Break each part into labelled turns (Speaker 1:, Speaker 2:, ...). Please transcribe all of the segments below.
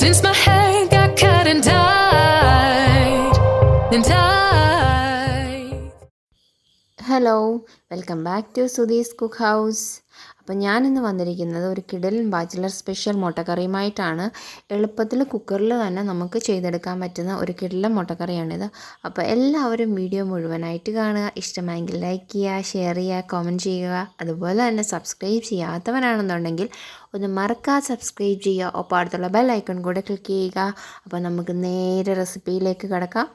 Speaker 1: since my hair got cut and dyed.
Speaker 2: Hello, welcome back to Sudhee's cook house. അപ്പോൾ ഞാനിന്ന് വന്നിരിക്കുന്നത് ഒരു കിടിലൻ ബാച്ചിലർ സ്പെഷ്യൽ മുട്ടക്കറിയുമായിട്ടാണ്. എളുപ്പത്തിൽ കുക്കറിൽ തന്നെ നമുക്ക് ചെയ്തെടുക്കാൻ പറ്റുന്ന ഒരു കിടിലൻ മുട്ടക്കറിയാണിത്. അപ്പോൾ എല്ലാവരും വീഡിയോ മുഴുവനായിട്ട് കാണുക. ഇഷ്ടമായെങ്കിൽ ലൈക്ക് ചെയ്യുക, ഷെയർ ചെയ്യുക, കമൻറ്റ് ചെയ്യുക. അതുപോലെ തന്നെ സബ്സ്ക്രൈബ് ചെയ്യാത്തവരാണെന്നുണ്ടെങ്കിൽ ഒന്ന് മറക്കാതെ സബ്സ്ക്രൈബ് ചെയ്യുക. ഒപ്പം അടുത്തുള്ള ബെൽ ഐക്കൺ കൂടെ ക്ലിക്ക് ചെയ്യുക. അപ്പോൾ നമുക്ക് നേരെ റെസിപ്പിയിലേക്ക് കിടക്കാം.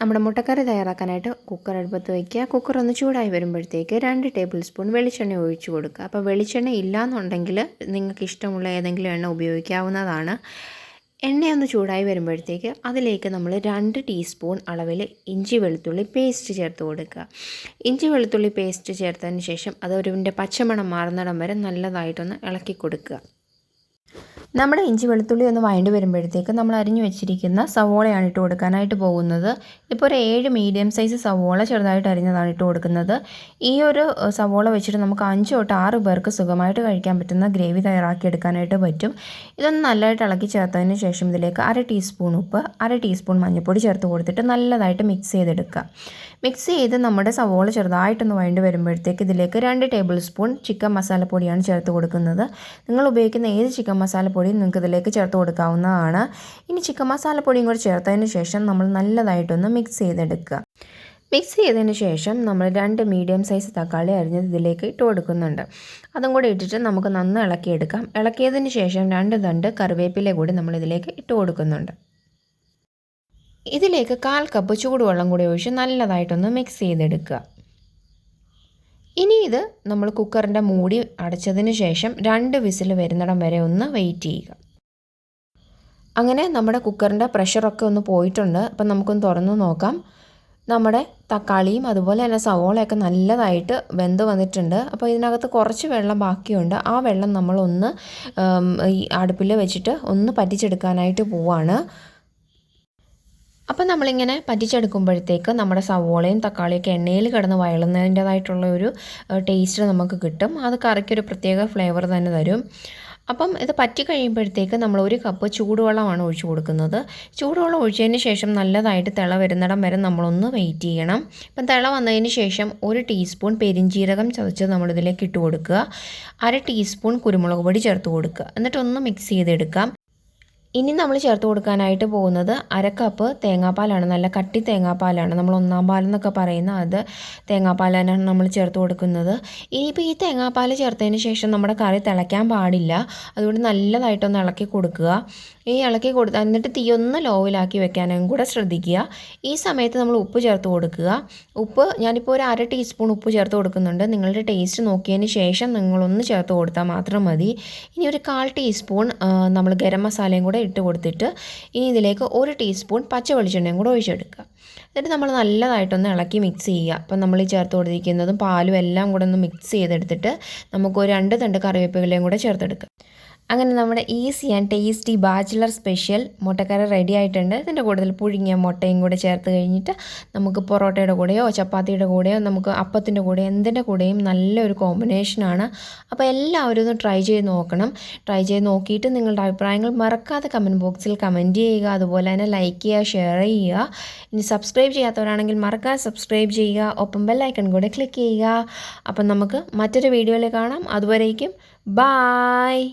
Speaker 2: നമ്മുടെ മുട്ടക്കറി തയ്യാറാക്കാനായിട്ട് കുക്കർ അടുപ്പത്ത് വയ്ക്കുക. കുക്കർ ഒന്ന് ചൂടായി വരുമ്പോഴത്തേക്ക് 2 ടേബിൾ സ്പൂൺ വെളിച്ചെണ്ണ ഒഴിച്ചു കൊടുക്കുക. അപ്പോൾ വെളിച്ചെണ്ണ ഇല്ലയെന്നുണ്ടെങ്കിൽ നിങ്ങൾക്ക് ഇഷ്ടമുള്ള ഏതെങ്കിലും എണ്ണ ഉപയോഗിക്കാവുന്നതാണ്. എണ്ണയൊന്ന് ചൂടായി വരുമ്പോഴത്തേക്ക് അതിലേക്ക് നമ്മൾ 2 ടീസ്പൂൺ അളവിൽ ഇഞ്ചി വെളുത്തുള്ളി പേസ്റ്റ് ചേർത്ത് കൊടുക്കുക. ഇഞ്ചി വെളുത്തുള്ളി പേസ്റ്റ് ചേർത്തതിന് ശേഷം അതിൻ്റെ പച്ചമണം മാറുന്നിടം വരെ നല്ലതായിട്ടൊന്ന് ഇളക്കി കൊടുക്കുക. നമ്മുടെ ഇഞ്ചി വെളുത്തുള്ളി ഒന്ന് വഴണ്ടി വരുമ്പോഴത്തേക്ക് നമ്മൾ അരിഞ്ഞു വെച്ചിരിക്കുന്ന സവോളയാണ് ഇട്ട് കൊടുക്കാനായിട്ട് പോകുന്നത്. ഇപ്പോൾ ഒരു 7 മീഡിയം സൈസ് സവോള ചെറുതായിട്ട് അരിഞ്ഞതാണ് ഇട്ട് കൊടുക്കുന്നത്. ഈ ഒരു സവോള വെച്ചിട്ട് നമുക്ക് 5 തൊട്ട് 6 പേർക്ക് സുഖമായിട്ട് കഴിക്കാൻ പറ്റുന്ന ഗ്രേവി തയ്യാറാക്കി എടുക്കാനായിട്ട് പറ്റും. ഇതൊന്ന് നല്ലതായിട്ട് ഇളക്കി ചേർത്തതിന് ശേഷം ഇതിലേക്ക് 1/2 ടീസ്പൂൺ ഉപ്പ്, 1/2 ടീസ്പൂൺ മഞ്ഞൾപ്പൊടി ചേർത്ത് കൊടുത്തിട്ട് നല്ലതായിട്ട് മിക്സ് ചെയ്തെടുക്കുക. മിക്സ് ചെയ്ത് നമ്മുടെ സവോള ചെറുതായിട്ടൊന്ന് വഴണ്ടി വരുമ്പോഴത്തേക്ക് ഇതിലേക്ക് 2 ടേബിൾ സ്പൂൺ ചിക്കൻ മസാലപ്പൊടിയാണ് ചേർത്ത് കൊടുക്കുന്നത്. നിങ്ങൾ ഉപയോഗിക്കുന്ന ഏത് ചിക്കൻ മസാലപ്പൊടിയും നിങ്ങൾക്ക് ഇതിലേക്ക് ചേർത്ത് കൊടുക്കാവുന്നതാണ്. ഇനി ചിക്കൻ മസാലപ്പൊടിയും കൂടി ചേർത്തതിന് ശേഷം നമ്മൾ നല്ലതായിട്ടൊന്ന് മിക്സ് ചെയ്തെടുക്കുക. മിക്സ് ചെയ്തതിന് ശേഷം നമ്മൾ 2 മീഡിയം സൈസ് തക്കാളി അരിഞ്ഞത് ഇതിലേക്ക് ഇട്ട് കൊടുക്കുന്നുണ്ട്. അതും കൂടി ഇട്ടിട്ട് നമുക്ക് നന്നായി ഇളക്കിയെടുക്കാം. ഇളക്കിയതിന് ശേഷം 2 തണ്ട് കറിവേപ്പില കൂടി നമ്മൾ ഇതിലേക്ക് ഇട്ട് കൊടുക്കുന്നുണ്ട്. ഇതിലേക്ക് 1/4 കപ്പ് ചൂടുവെള്ളം കൂടി ഒഴിച്ച് നല്ലതായിട്ടൊന്ന് മിക്സ് ചെയ്തെടുക്കുക. ഇനി ഇത് നമ്മൾ കുക്കറിൻ്റെ മൂടി അടച്ചതിന് ശേഷം 2 വിസിൽ വരുന്നിടം വരെ ഒന്ന് വെയിറ്റ് ചെയ്യുക. അങ്ങനെ നമ്മുടെ കുക്കറിൻ്റെ പ്രഷറൊക്കെ ഒന്ന് പോയിട്ടുണ്ട്. അപ്പം നമുക്കൊന്ന് തുറന്ന് നോക്കാം. നമ്മുടെ തക്കാളിയും അതുപോലെ തന്നെ സവോളയൊക്കെ നല്ലതായിട്ട് വെന്ത് വന്നിട്ടുണ്ട്. അപ്പോൾ ഇതിനകത്ത് കുറച്ച് വെള്ളം ബാക്കിയുണ്ട്. ആ വെള്ളം നമ്മളൊന്ന് ഈ അടുപ്പിൽ വെച്ചിട്ട് ഒന്ന് പറ്റിച്ചെടുക്കാനായിട്ട് പോവാണ്. അപ്പം നമ്മളിങ്ങനെ പറ്റിച്ചെടുക്കുമ്പോഴത്തേക്ക് നമ്മുടെ സവോളയും തക്കാളിയൊക്കെ എണ്ണയിൽ കിടന്ന് വയളുന്നതിൻ്റേതായിട്ടുള്ള ഒരു ടേസ്റ്റ് നമുക്ക് കിട്ടും. അത് കറിക്കൊരു പ്രത്യേക ഫ്ലേവർ തന്നെ തരും. അപ്പം ഇത് പറ്റി കഴിയുമ്പോഴത്തേക്ക് നമ്മൾ 1 കപ്പ് ചൂടുവെള്ളമാണ് ഒഴിച്ചു കൊടുക്കുന്നത്. ചൂടുവെള്ളം ഒഴിച്ചതിന് ശേഷം നല്ലതായിട്ട് തിള വരുന്നിടം വരെ നമ്മളൊന്ന് വെയിറ്റ് ചെയ്യണം. ഇപ്പം തിള വന്നതിന് ശേഷം 1 ടീസ്പൂൺ പെരിഞ്ജീരകം ചതച്ചത് നമ്മളിതിലേക്ക് ഇട്ട് കൊടുക്കുക. 1/2 ടീസ്പൂൺ കുരുമുളക് പൊടി ചേർത്ത് കൊടുക്കുക. എന്നിട്ടൊന്ന് മിക്സ് ചെയ്തെടുക്കാം. ഇനി നമ്മൾ ചേർത്ത് കൊടുക്കാനായിട്ട് പോകുന്നത് 1/2 കപ്പ് തേങ്ങാപ്പാലാണ്. നല്ല കട്ടി തേങ്ങാപ്പാലാണ്. നമ്മൾ 1-ാം പാലെന്നൊക്കെ പറയുന്ന അത് തേങ്ങാപ്പാലാണ് നമ്മൾ ചേർത്ത് കൊടുക്കുന്നത്. ഇനിയിപ്പോൾ ഈ തേങ്ങാപ്പാൽ ചേർത്തതിന് ശേഷം നമ്മുടെ കറി തിളയ്ക്കാൻ പാടില്ല. അതുകൊണ്ട് നല്ലതായിട്ടൊന്ന് ഇളക്കി കൊടുക്കുക. ഈ ഇളക്കി എന്നിട്ട് തീയൊന്ന് ലോവിലാക്കി വെക്കാനും കൂടെ ശ്രദ്ധിക്കുക. ഈ സമയത്ത് നമ്മൾ ഉപ്പ് ചേർത്ത് കൊടുക്കുക. ഉപ്പ് ഞാനിപ്പോൾ ഒരു 1/2 ടീസ്പൂൺ ഉപ്പ് ചേർത്ത് കൊടുക്കുന്നുണ്ട്. നിങ്ങളുടെ ടേസ്റ്റ് നോക്കിയതിന് ശേഷം നിങ്ങളൊന്ന് ചേർത്ത് കൊടുത്താൽ മാത്രം മതി. ഇനി ഒരു 1/4 ടീസ്പൂൺ നമ്മൾ ഗരം മസാലയും കൂടെ ഇട്ട് കൊടുത്തിട്ട് ഇനി ഇതിലേക്ക് 1 ടീസ്പൂൺ പച്ച വെളിച്ചെണ്ണയും കൂടെ ഒഴിച്ചെടുക്കുക. എന്നിട്ട് നമ്മൾ നല്ലതായിട്ടൊന്ന് ഇളക്കി മിക്സ് ചെയ്യുക. അപ്പം നമ്മൾ ഈ ചേർത്ത് കൊടുത്തിരിക്കുന്നതും പാലും എല്ലാം കൂടെ ഒന്ന് മിക്സ് ചെയ്തെടുത്തിട്ട് നമുക്ക് ഒരു 2 തണ്ട് കറിവേപ്പിലയും കൂടെ ചേർത്തെടുക്കുക. അങ്ങനെ നമ്മുടെ easy and tasty bachelor special മുട്ടക്കറി റെഡി ആയിട്ടുണ്ട്. ഇതിൻ്റെ കൂടുതൽ പുഴുങ്ങിയ മുട്ടയും കൂടെ ചേർത്ത് കഴിഞ്ഞിട്ട് നമുക്ക് പൊറോട്ടയുടെ കൂടെയോ ചപ്പാത്തിയുടെ കൂടെയോ നമുക്ക് അപ്പത്തിൻ്റെ കൂടെയോ എന്തിൻ്റെ കൂടെയും നല്ലൊരു കോമ്പിനേഷനാണ്. അപ്പോൾ എല്ലാവരും ഒന്ന് ട്രൈ ചെയ്ത് നോക്കണം. ട്രൈ ചെയ്ത് നോക്കിയിട്ട് നിങ്ങളുടെ അഭിപ്രായങ്ങൾ മറക്കാതെ കമൻറ്റ് ബോക്സിൽ കമൻറ്റ് ചെയ്യുക. അതുപോലെ തന്നെ ലൈക്ക് ചെയ്യുക, ഷെയർ ചെയ്യുക. ഇനി സബ്സ്ക്രൈബ് ചെയ്യാത്തവരാണെങ്കിൽ മറക്കാതെ സബ്സ്ക്രൈബ് ചെയ്യുക. ഒപ്പം ബെൽ ഐക്കൺ കൂടെ ക്ലിക്ക് ചെയ്യുക. അപ്പം നമുക്ക് മറ്റൊരു വീഡിയോയിൽ കാണാം. അതുവരേക്കും ബായ്.